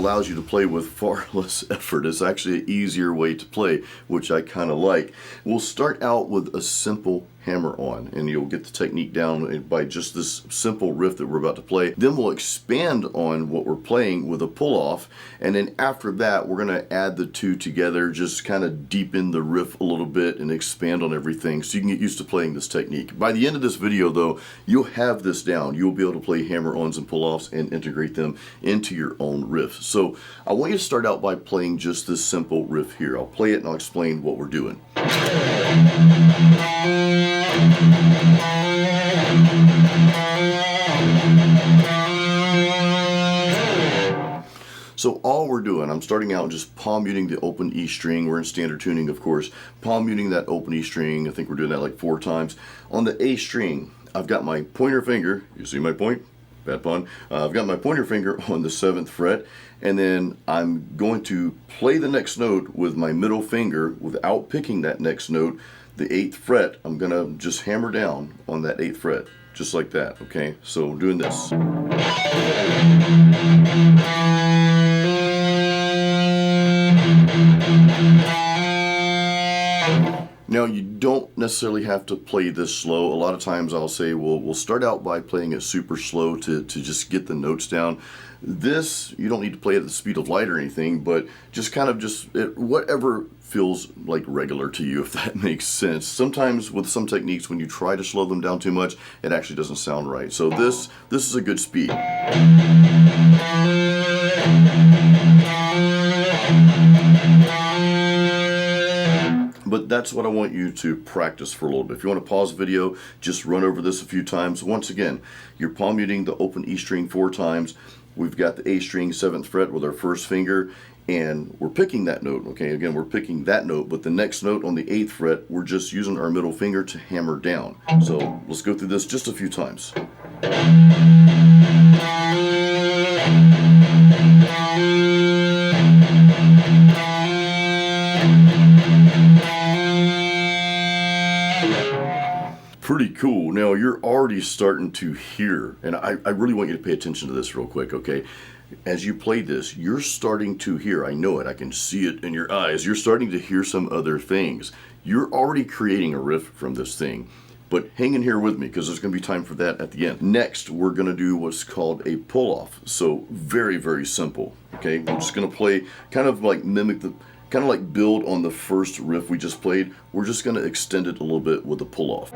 allows you to play with far less effort. It's actually an easier way to play, which I kind of like. We'll start out with a simple hammer on, and you'll get the technique down by just this simple riff that we're about to play. Then we'll expand on what we're playing with a pull off, and then after that we're going to add the two together, just kind of deepen the riff a little bit and expand on everything so you can get used to playing this technique. By the end of this video though, you'll have this down. You'll be able to play hammer-ons and pull-offs and integrate them into your own riff. So I want you to start out by playing just this simple riff here. I'll play it and I'll explain what we're doing. So all we're doing, I'm starting out just palm muting the open E string. We're in standard tuning, of course. Palm muting that open E string. I think we're doing that like 4 times. On the A string, I've got my pointer finger. You see my point? Bad pun. I've got my pointer finger on the 7th fret, and then I'm going to play the next note with my middle finger without picking that next note. The 8th fret, I'm going to just hammer down on that 8th fret, just like that, okay? So doing this. Now you don't necessarily have to play this slow. A lot of times I'll say, well, we'll start out by playing it super slow to just get the notes down. This, you don't need to play at the speed of light or anything, but just kind of whatever feels like regular to you, if that makes sense. Sometimes with some techniques, when you try to slow them down too much, it actually doesn't sound right. So this is a good speed. But that's what I want you to practice for a little bit. If you want to pause the video, just run over this a few times. Once again, you're palm muting the open E string 4 times. We've got the A string 7th fret with our first finger, and we're picking that note. Okay, again, we're picking that note, but the next note on the 8th fret, we're just using our middle finger to hammer down. So let's go through this just a few times. Pretty cool. Now you're already starting to hear, and I really want you to pay attention to this real quick, okay? As you play this, you're starting to hear, I know it, I can see it in your eyes, you're starting to hear some other things. You're already creating a riff from this thing. But hang in here with me, because there's going to be time for that at the end. Next, we're going to do what's called a pull-off. So very, very simple, okay? We're just going to play, kind of like build on the first riff we just played. We're just going to extend it a little bit with a pull-off.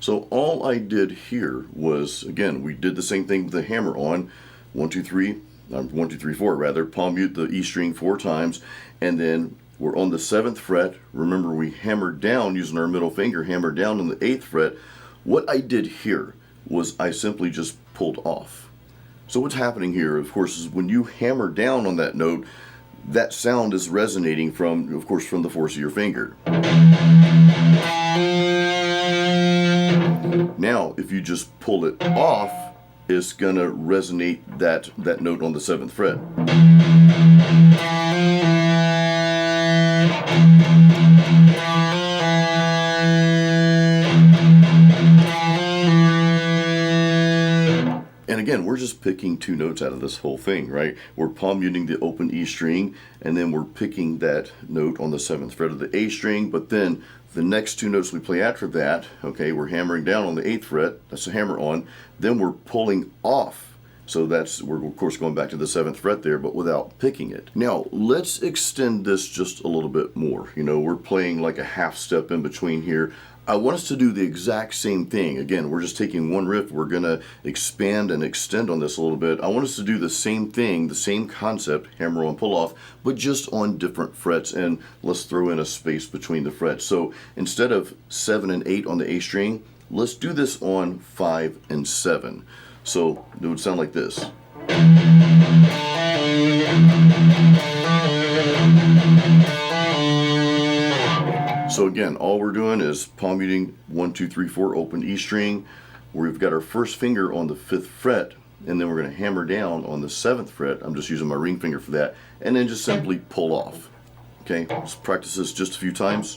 So all I did here was, again, we did the same thing with the hammer on. 1, 2, 3, 1, 2, 3, 4 rather. Palm mute the E string 4 times, and then we're on the 7th fret. Remember, we hammered down using our middle finger, hammered down on the 8th fret. What I did here was I simply just pulled off. So what's happening here, of course, is when you hammer down on that note, that sound is resonating from, of course, from the force of your finger. Now, if you just pull it off, it's going to resonate that note on the 7th fret. And again, we're just picking 2 notes out of this whole thing, right? We're palm muting the open E string, and then we're picking that note on the 7th fret of the A string, but then the next 2 notes we play after that, okay, we're hammering down on the 8th fret, that's a hammer on, then we're pulling off. So we're of course going back to the 7th fret there, but without picking it. Now, let's extend this just a little bit more. You know, we're playing like a half step in between here. I want us to do the exact same thing. Again, we're just taking one riff. We're going to expand and extend on this a little bit. I want us to do the same thing, the same concept, hammer on, pull off, but just on different frets. And let's throw in a space between the frets. So instead of 7 and 8 on the A string, let's do this on 5 and 7. So it would sound like this. So again, all we're doing is palm muting 1, 2, 3, 4 open E string. We've got our first finger on the 5th fret, and then we're going to hammer down on the 7th fret. I'm just using my ring finger for that, and then just simply pull off. Okay, let's practice this just a few times.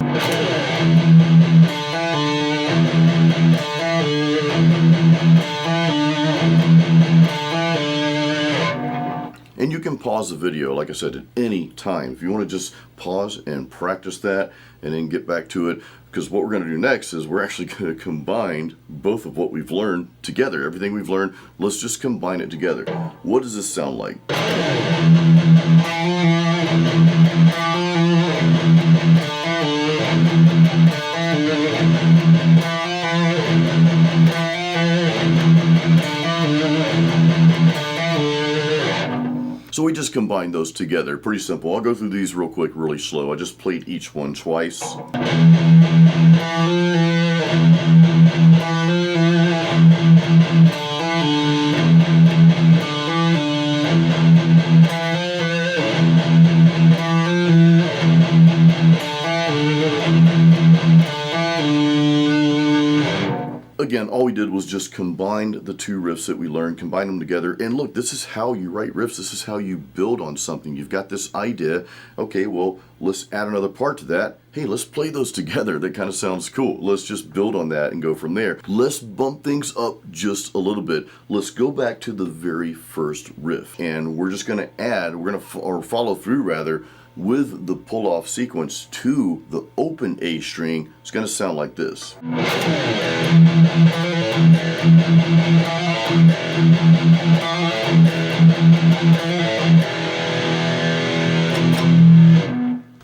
And you can pause the video, like I said, at any time. If you want to just pause and practice that and then get back to it, because what we're going to do next is we're actually going to combine both of what we've learned together. Everything we've learned, let's just combine it together. What does this sound like? So we just combined those together. Pretty simple. I'll go through these real quick, really slow. I just played each one twice. Again, all we did was just combine the two riffs that we learned, combine them together, and look, this is how you write riffs. This is how you build on something. You've got this idea. Okay, well, let's add another part to that. Hey, let's play those together. That kind of sounds cool. Let's just build on that and go from there. Let's bump things up just a little bit. Let's go back to the very first riff, and we're just going to add, we're going to follow through rather, with the pull-off sequence to the open A string. It's going to sound like this.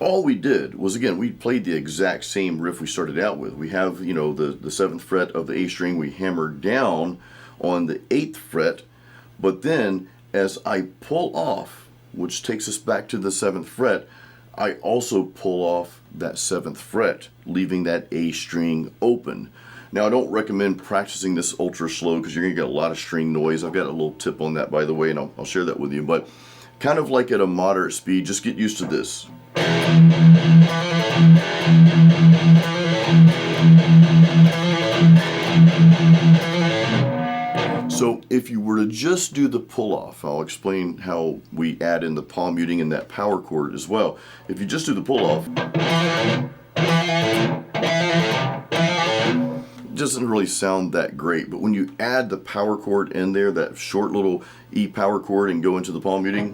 All we did was, again, we played the exact same riff we started out with. We have, you know, the 7th fret of the A string, we hammered down on the 8th fret, but then as I pull off, which takes us back to the 7th fret, I also pull off that 7th fret, leaving that A string open. Now, I don't recommend practicing this ultra slow because you're going to get a lot of string noise. I've got a little tip on that, by the way, and I'll share that with you. But kind of like at a moderate speed, just get used to this. So if you were to just do the pull-off, I'll explain how we add in the palm muting and that power chord as well. If you just do the pull-off, it doesn't really sound that great, but when you add the power chord in there, that short little E power chord, and go into the palm muting,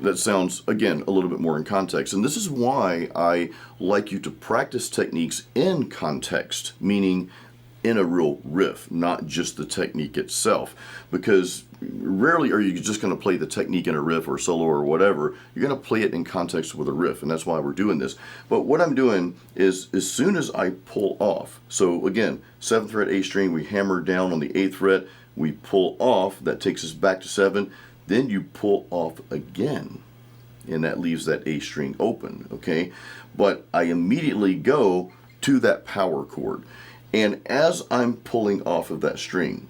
that sounds, again, a little bit more in context. And this is why I like you to practice techniques in context, meaning in a real riff, not just the technique itself. Because rarely are you just going to play the technique in a riff or solo or whatever. You're going to play it in context with a riff, and that's why we're doing this. But what I'm doing is, as soon as I pull off, so again, 7th fret A string, we hammer down on the 8th fret, we pull off, that takes us back to 7, then you pull off again, and that leaves that A string open, okay? But I immediately go to that power chord, and as I'm pulling off of that string,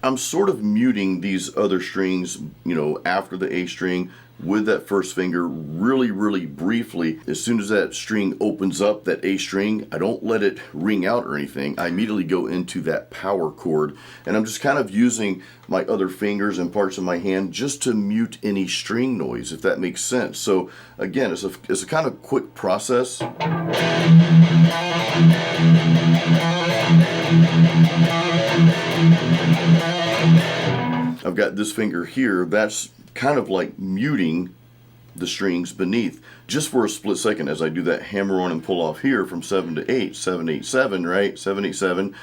I'm sort of muting these other strings, you know, after the A string with that first finger really, really briefly. As soon as that string opens up, that A string, I don't let it ring out or anything. I immediately go into that power chord, and I'm just kind of using my other fingers and parts of my hand just to mute any string noise, if that makes sense. So again, it's a kind of quick process. I've got this finger here, that's kind of like muting the strings beneath just for a split second as I do that hammer on and pull off here from 7 to 8, 7, 8, 7, right? 7, 8, 7.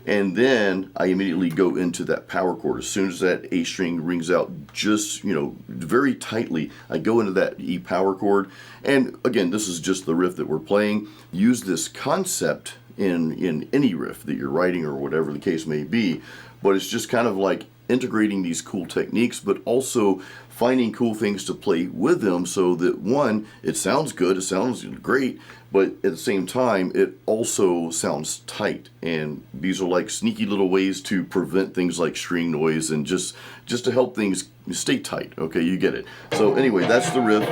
And then I immediately go into that power chord. As soon as that A string rings out just, you know, very tightly, I go into that E power chord. And again, this is just the riff that we're playing. Use this concept in any riff that you're writing or whatever the case may be. But it's just kind of like integrating these cool techniques, but also finding cool things to play with them so that, one, it sounds good, it sounds great, but at the same time, it also sounds tight. And these are like sneaky little ways to prevent things like string noise and just to help things stay tight. Okay, you get it. So anyway, that's the riff.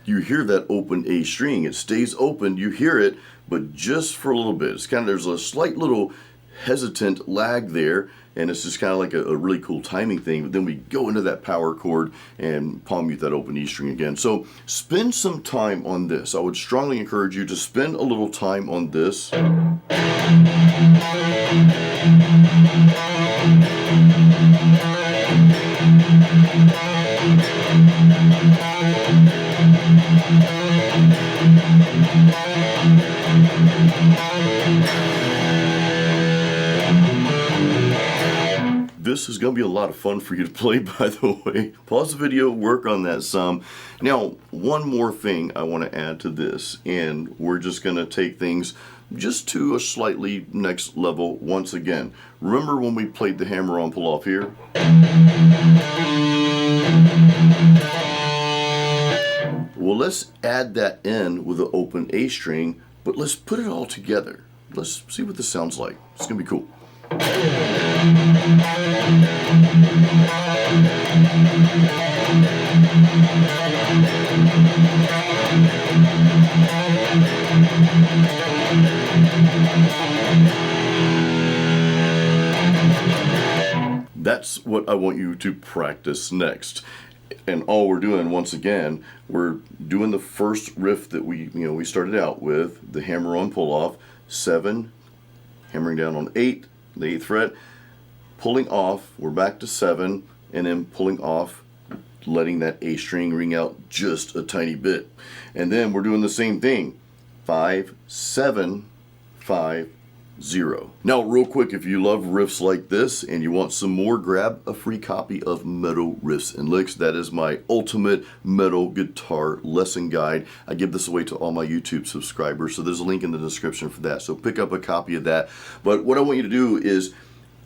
You hear that open A string. It stays open, you hear it, but just for a little bit. It's kind of, there's a slight little hesitant lag there, and it's just kind of like a really cool timing thing. But then we go into that power chord and palm mute that open E string again. So spend some time on this. I would strongly encourage you to spend a little time on this. This is going to be a lot of fun for you to play, by the way. Pause the video, work on that some. Now, one more thing I want to add to this, and we're just going to take things just to a slightly next level once again. Remember when we played the hammer-on pull-off here? Well, let's add that in with the open A string, but let's put it all together. Let's see what this sounds like. It's going to be cool. That's what I want you to practice next. And all we're doing, once again, we're doing the first riff that we started out with, the hammer-on pull-off, 7, hammering down on 8, the 8th fret, pulling off, we're back to 7, and then pulling off, letting that A string ring out just a tiny bit. And then we're doing the same thing, 5, 7, 5, 0. Now, real quick, if you love riffs like this and you want some more, grab a free copy of Metal Riffs and Licks. That is my ultimate metal guitar lesson guide. I give this away to all my YouTube subscribers, so there's a link in the description for that. So pick up a copy of that. But what I want you to do is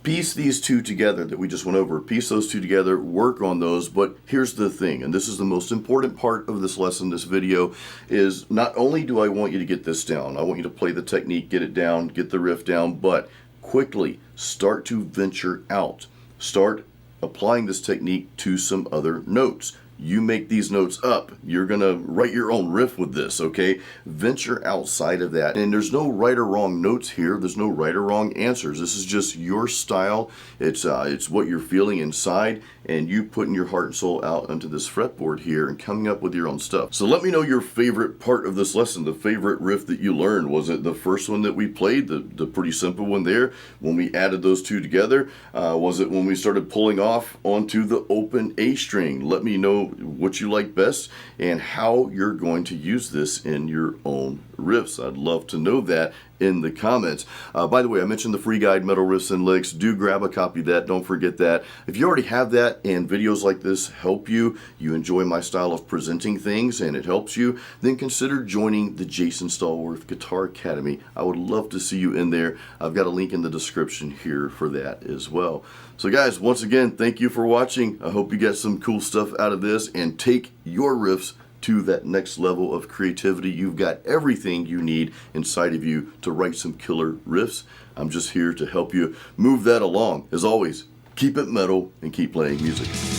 piece these two together that we just went over. Piece those two together, work on those. But here's the thing, and this is the most important part of this lesson, this video, is not only do I want you to get this down, I want you to play the technique, get it down, get the riff down, but quickly start to venture out. Start applying this technique to some other notes. You make these notes up. You're going to write your own riff with this, okay? Venture outside of that. And there's no right or wrong notes here. There's no right or wrong answers. This is just your style. It's what you're feeling inside, and you putting your heart and soul out onto this fretboard here and coming up with your own stuff. So let me know your favorite part of this lesson, the favorite riff that you learned. Was it the first one that we played, the pretty simple one there, when we added those two together? Was it when we started pulling off onto the open A string? Let me know what you like best and how you're going to use this in your own riffs. I'd love to know that in the comments. By the way, I mentioned the free guide, Metal Riffs and Licks. Do grab a copy of that. Don't forget that. If you already have that and videos like this help you, you enjoy my style of presenting things and it helps you, then consider joining the Jason Stallworth Guitar Academy. I would love to see you in there. I've got a link in the description here for that as well. So guys, once again, thank you for watching. I hope you get some cool stuff out of this and take your riffs to that next level of creativity. You've got everything you need inside of you to write some killer riffs. I'm just here to help you move that along. As always, keep it metal and keep playing music.